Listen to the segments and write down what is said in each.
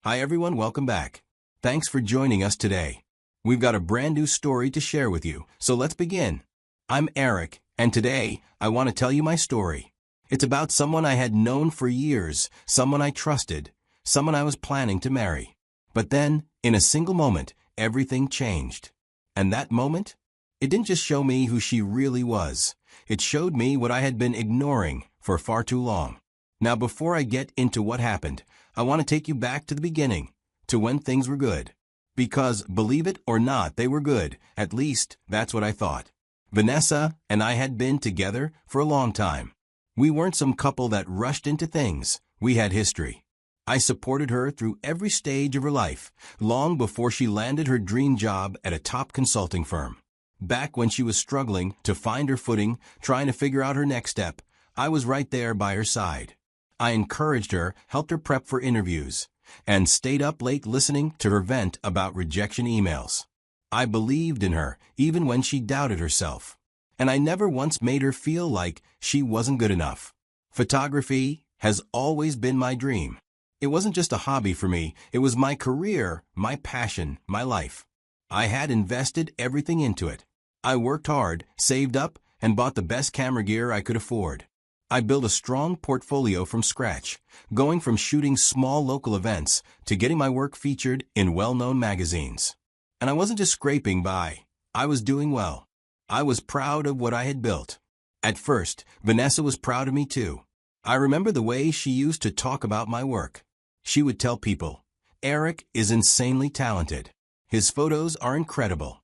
Hi everyone, welcome back. Thanks for joining us today. We've got a brand new story to share with you, so let's begin. I'm Eric, and today I want to tell you my story. It's about someone I had known for years, someone I trusted, someone I was planning to marry. But then, in a single moment, everything changed. And that moment? It didn't just show me who she really was. It showed me what I had been ignoring for far too long. Now, before I get into what happened, I want to take you back to the beginning, to when things were good. Because, believe it or not, they were good. At least, that's what I thought. Vanessa and I had been together for a long time. We weren't some couple that rushed into things. We had history. I supported her through every stage of her life, long before she landed her dream job at a top consulting firm. Back when she was struggling to find her footing, trying to figure out her next step, I was right there by her side. I encouraged her, helped her prep for interviews, and stayed up late listening to her vent about rejection emails. I believed in her, even when she doubted herself. And I never once made her feel like she wasn't good enough. Photography has always been my dream. It wasn't just a hobby for me, it was my career, my passion, my life. I had invested everything into it. I worked hard, saved up, and bought the best camera gear I could afford. I built a strong portfolio from scratch, going from shooting small local events to getting my work featured in well-known magazines. And I wasn't just scraping by. I was doing well. I was proud of what I had built. At first, Vanessa was proud of me too. I remember the way she used to talk about my work. She would tell people, "Eric is insanely talented. His photos are incredible."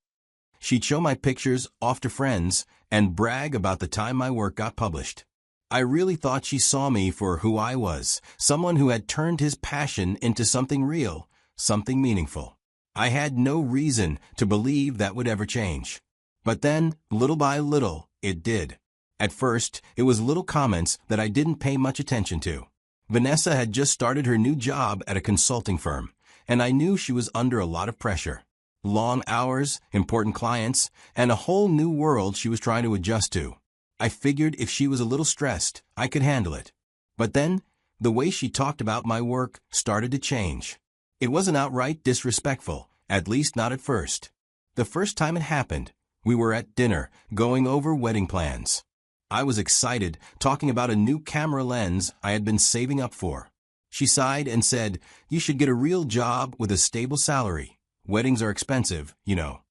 She'd show my pictures off to friends and brag about the time my work got published. I really thought she saw me for who I was, someone who had turned his passion into something real, something meaningful. I had no reason to believe that would ever change. But then, little by little, it did. At first, it was little comments that I didn't pay much attention to. Vanessa had just started her new job at a consulting firm, and I knew she was under a lot of pressure. Long hours, important clients, and a whole new world she was trying to adjust to. I figured if she was a little stressed, I could handle it. But then, the way she talked about my work started to change. It wasn't outright disrespectful, at least not at first. The first time it happened, we were at dinner, going over wedding plans. I was excited, talking about a new camera lens I had been saving up for. She sighed and said, "You should get a real job with a stable salary. Weddings are expensive, you know."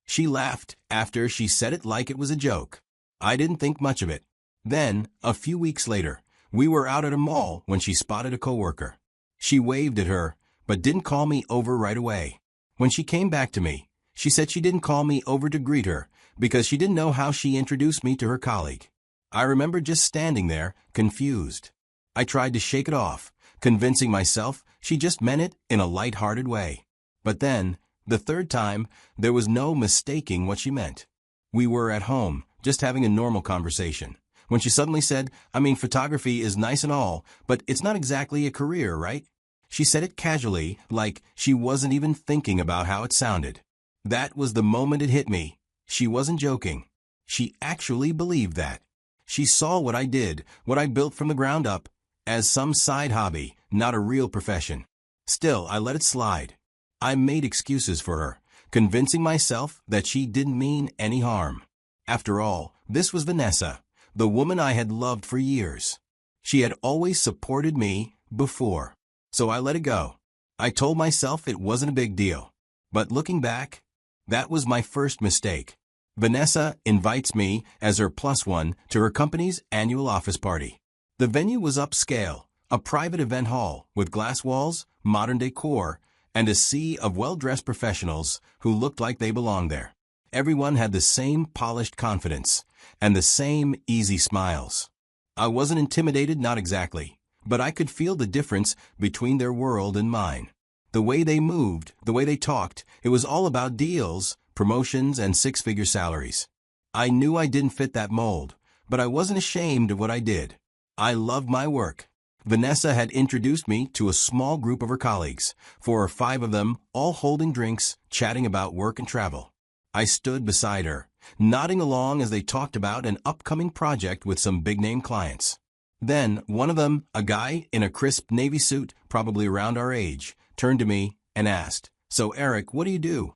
She laughed after she said it like it was a joke. I didn't think much of it. Then, a few weeks later, we were out at a mall when she spotted a coworker. She waved at her, but didn't call me over right away. When she came back to me, she said she didn't call me over to greet her because she didn't know how she introduced me to her colleague. I remember just standing there, confused. I tried to shake it off, convincing myself she just meant it in a light-hearted way. But then, the third time, there was no mistaking what she meant. We were at home, just having a normal conversation, when she suddenly said, photography is nice and all, but it's not exactly a career, right?" She said it casually, like she wasn't even thinking about how it sounded. That was the moment it hit me. She wasn't joking. She actually believed that. She saw what I did, what I built from the ground up, as some side hobby, not a real profession. Still, I let it slide. I made excuses for her, convincing myself that she didn't mean any harm. After all, this was Vanessa, the woman I had loved for years. She had always supported me before. So I let it go. I told myself it wasn't a big deal. But looking back, that was my first mistake. Vanessa invites me as her plus one to her company's annual office party. The venue was upscale, a private event hall with glass walls, modern decor, and a sea of well-dressed professionals who looked like they belonged there. Everyone had the same polished confidence and the same easy smiles. I wasn't intimidated, not exactly, but I could feel the difference between their world and mine. The way they moved, the way they talked, it was all about deals, promotions, and six-figure salaries. I knew I didn't fit that mold, but I wasn't ashamed of what I did. I loved my work. Vanessa had introduced me to a small group of her colleagues, 4 or 5 of them, all holding drinks, chatting about work and travel. I stood beside her, nodding along as they talked about an upcoming project with some big-name clients. Then, one of them, a guy in a crisp navy suit, probably around our age, turned to me, and asked, "So Eric, what do you do?"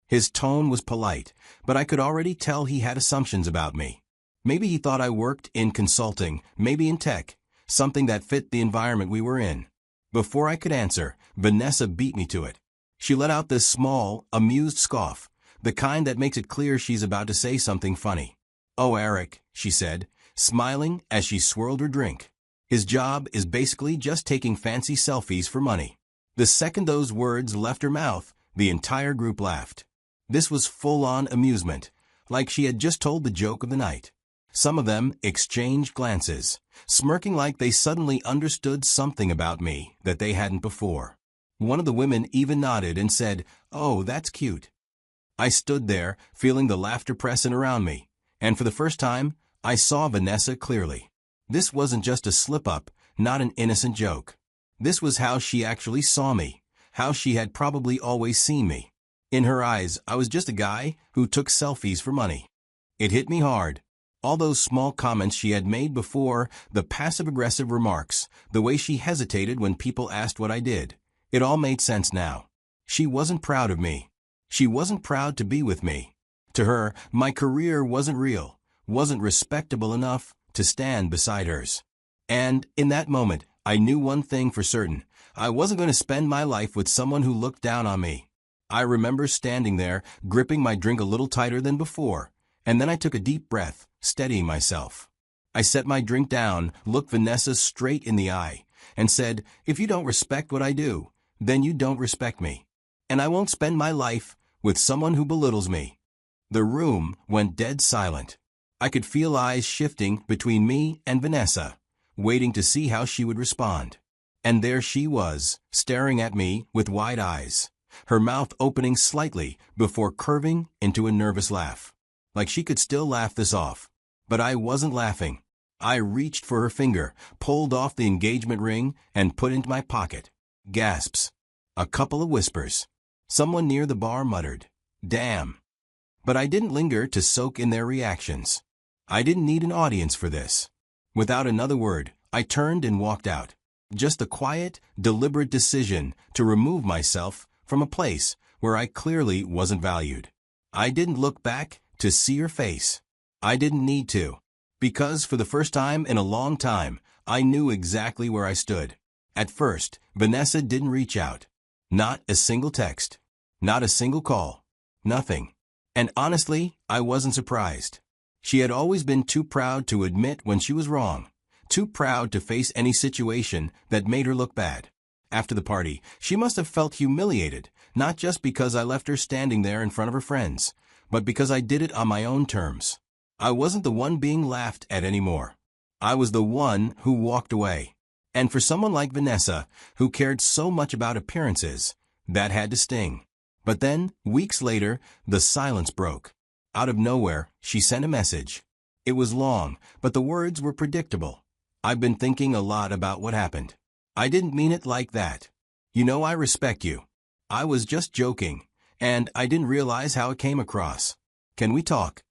His tone was polite, but I could already tell he had assumptions about me. Maybe he thought I worked in consulting, maybe in tech, something that fit the environment we were in. Before I could answer, Vanessa beat me to it. She let out this small, amused scoff, the kind that makes it clear she's about to say something funny. "Oh, Eric," she said, smiling as she swirled her drink. "His job is basically just taking fancy selfies for money." The second those words left her mouth, the entire group laughed. This was full-on amusement, like she had just told the joke of the night. Some of them exchanged glances, smirking like they suddenly understood something about me that they hadn't before. One of the women even nodded and said, "Oh, that's cute." I stood there, feeling the laughter press in around me, and for the first time, I saw Vanessa clearly. This wasn't just a slip-up, not an innocent joke. This was how she actually saw me, how she had probably always seen me. In her eyes, I was just a guy who took selfies for money. It hit me hard. All those small comments she had made before, the passive-aggressive remarks, the way she hesitated when people asked what I did, it all made sense now. She wasn't proud of me. She wasn't proud to be with me. To her, my career wasn't real, wasn't respectable enough to stand beside hers. And in that moment, I knew one thing for certain. I wasn't going to spend my life with someone who looked down on me. I remember standing there, gripping my drink a little tighter than before, and then I took a deep breath, steadying myself. I set my drink down, looked Vanessa straight in the eye, and said, "If you don't respect what I do, then you don't respect me. And I won't spend my life with someone who belittles me." The room went dead silent. I could feel eyes shifting between me and Vanessa, waiting to see how she would respond. And there she was, staring at me with wide eyes, her mouth opening slightly before curving into a nervous laugh. Like she could still laugh this off. But I wasn't laughing. I reached for her finger, pulled off the engagement ring, and put it into my pocket. Gasps. A couple of whispers. Someone near the bar muttered, "Damn." But I didn't linger to soak in their reactions. I didn't need an audience for this. Without another word, I turned and walked out. Just a quiet, deliberate decision to remove myself from a place where I clearly wasn't valued. I didn't look back to see her face. I didn't need to. Because for the first time in a long time, I knew exactly where I stood. At first, Vanessa didn't reach out. Not a single text. Not a single call. Nothing. And honestly, I wasn't surprised. She had always been too proud to admit when she was wrong. Too proud to face any situation that made her look bad. After the party, she must have felt humiliated, not just because I left her standing there in front of her friends, but because I did it on my own terms. I wasn't the one being laughed at anymore. I was the one who walked away. And for someone like Vanessa, who cared so much about appearances, that had to sting. But then, weeks later, the silence broke. Out of nowhere, she sent a message. It was long, but the words were predictable. "I've been thinking a lot about what happened. I didn't mean it like that. You know I respect you. I was just joking, and I didn't realize how it came across. Can we talk?"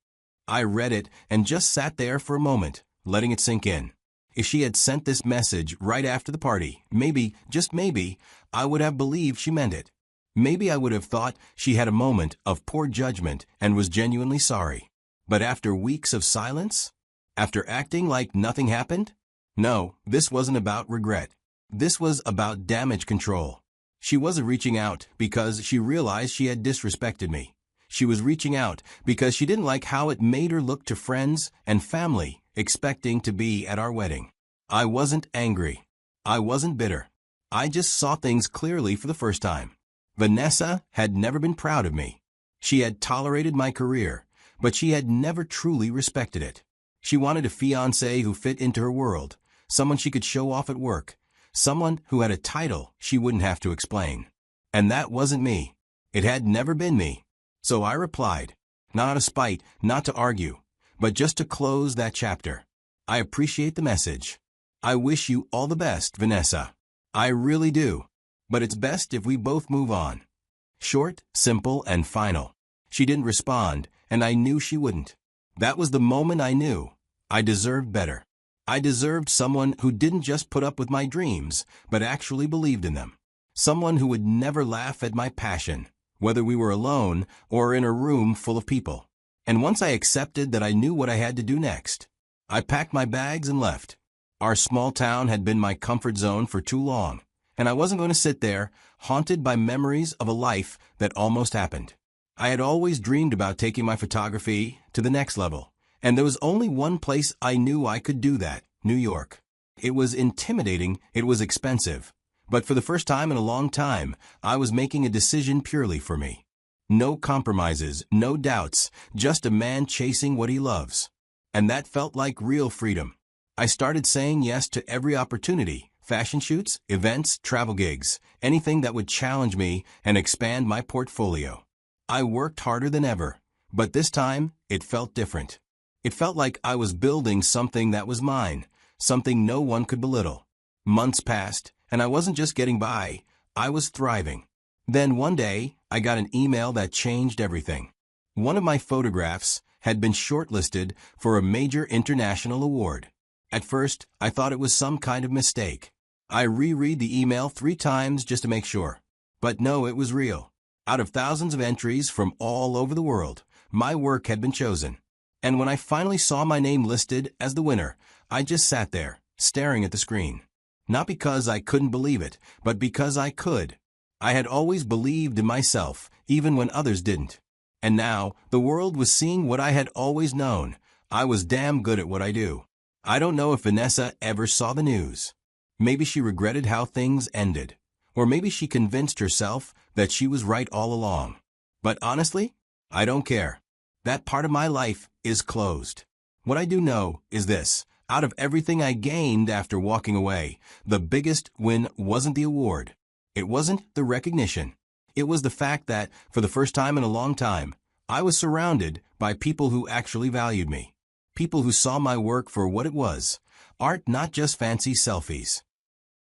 I read it and just sat there for a moment, letting it sink in. If she had sent this message right after the party, maybe, just maybe, I would have believed she meant it. Maybe I would have thought she had a moment of poor judgment and was genuinely sorry. But after weeks of silence? After acting like nothing happened? No, this wasn't about regret. This was about damage control. She wasn't reaching out because she realized she had disrespected me. She was reaching out because she didn't like how it made her look to friends and family expecting to be at our wedding. I wasn't angry. I wasn't bitter. I just saw things clearly for the first time. Vanessa had never been proud of me. She had tolerated my career, but she had never truly respected it. She wanted a fiancé who fit into her world, someone she could show off at work, someone who had a title she wouldn't have to explain. And that wasn't me. It had never been me. So I replied, not out of spite, not to argue, but just to close that chapter. "I appreciate the message. I wish you all the best, Vanessa. I really do. But it's best if we both move on." Short, simple, and final. She didn't respond, and I knew she wouldn't. That was the moment I knew I deserved better. I deserved someone who didn't just put up with my dreams, but actually believed in them. Someone who would never laugh at my passion, whether we were alone or in a room full of people. And once I accepted that I knew what I had to do next, I packed my bags and left. Our small town had been my comfort zone for too long, and I wasn't going to sit there, haunted by memories of a life that almost happened. I had always dreamed about taking my photography to the next level, and there was only one place I knew I could do that: New York. It was intimidating, it was expensive, but for the first time in a long time, I was making a decision purely for me. No compromises, no doubts, just a man chasing what he loves. And that felt like real freedom. I started saying yes to every opportunity: fashion shoots, events, travel gigs, anything that would challenge me and expand my portfolio. I worked harder than ever, but this time it felt different. It felt like I was building something that was mine, something no one could belittle. Months passed, and I wasn't just getting by, I was thriving. Then one day, I got an email that changed everything. One of my photographs had been shortlisted for a major international award. At first, I thought it was some kind of mistake. I reread the email 3 times just to make sure. But no, it was real. Out of thousands of entries from all over the world, my work had been chosen. And when I finally saw my name listed as the winner, I just sat there, staring at the screen. Not because I couldn't believe it, but because I could. I had always believed in myself, even when others didn't. And now, the world was seeing what I had always known. I was damn good at what I do. I don't know if Vanessa ever saw the news. Maybe she regretted how things ended. Or maybe she convinced herself that she was right all along. But honestly, I don't care. That part of my life is closed. What I do know is this: out of everything I gained after walking away, the biggest win wasn't the award. It wasn't the recognition. It was the fact that, for the first time in a long time, I was surrounded by people who actually valued me. People who saw my work for what it was: art, not just fancy selfies.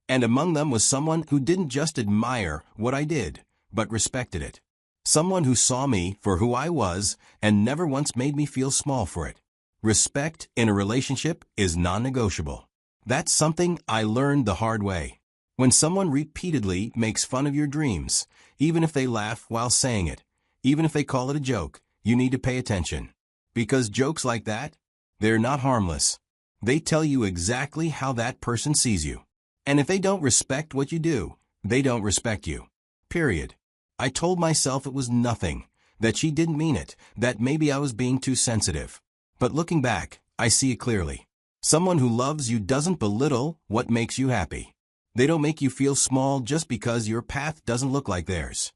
And among them was someone who didn't just admire what I did, but respected it. Someone who saw me for who I was and never once made me feel small for it. Respect in a relationship is non-negotiable. That's something I learned the hard way. When someone repeatedly makes fun of your dreams, even if they laugh while saying it, even if they call it a joke, you need to pay attention. Because jokes like that, they're not harmless. They tell you exactly how that person sees you. And if they don't respect what you do, they don't respect you. Period. I told myself it was nothing, that she didn't mean it, that maybe I was being too sensitive. But looking back, I see it clearly. Someone who loves you doesn't belittle what makes you happy. They don't make you feel small just because your path doesn't look like theirs.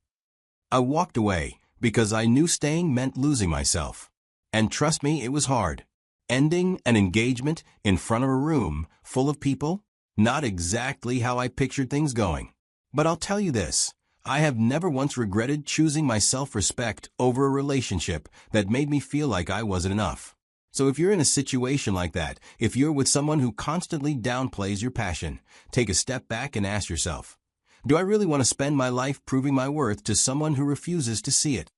I walked away because I knew staying meant losing myself. And trust me, it was hard. Ending an engagement in front of a room full of people, not exactly how I pictured things going. But I'll tell you this: I have never once regretted choosing my self-respect over a relationship that made me feel like I wasn't enough. So if you're in a situation like that, if you're with someone who constantly downplays your passion, take a step back and ask yourself, do I really want to spend my life proving my worth to someone who refuses to see it?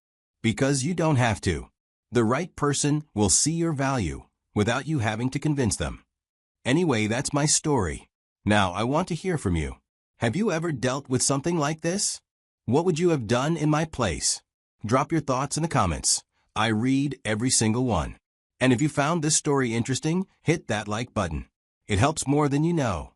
Because you don't have to. The right person will see your value without you having to convince them. Anyway, that's my story. Now, I want to hear from you. Have you ever dealt with something like this? What would you have done in my place? Drop your thoughts in the comments. I read every single one. And if you found this story interesting, hit that like button. It helps more than you know.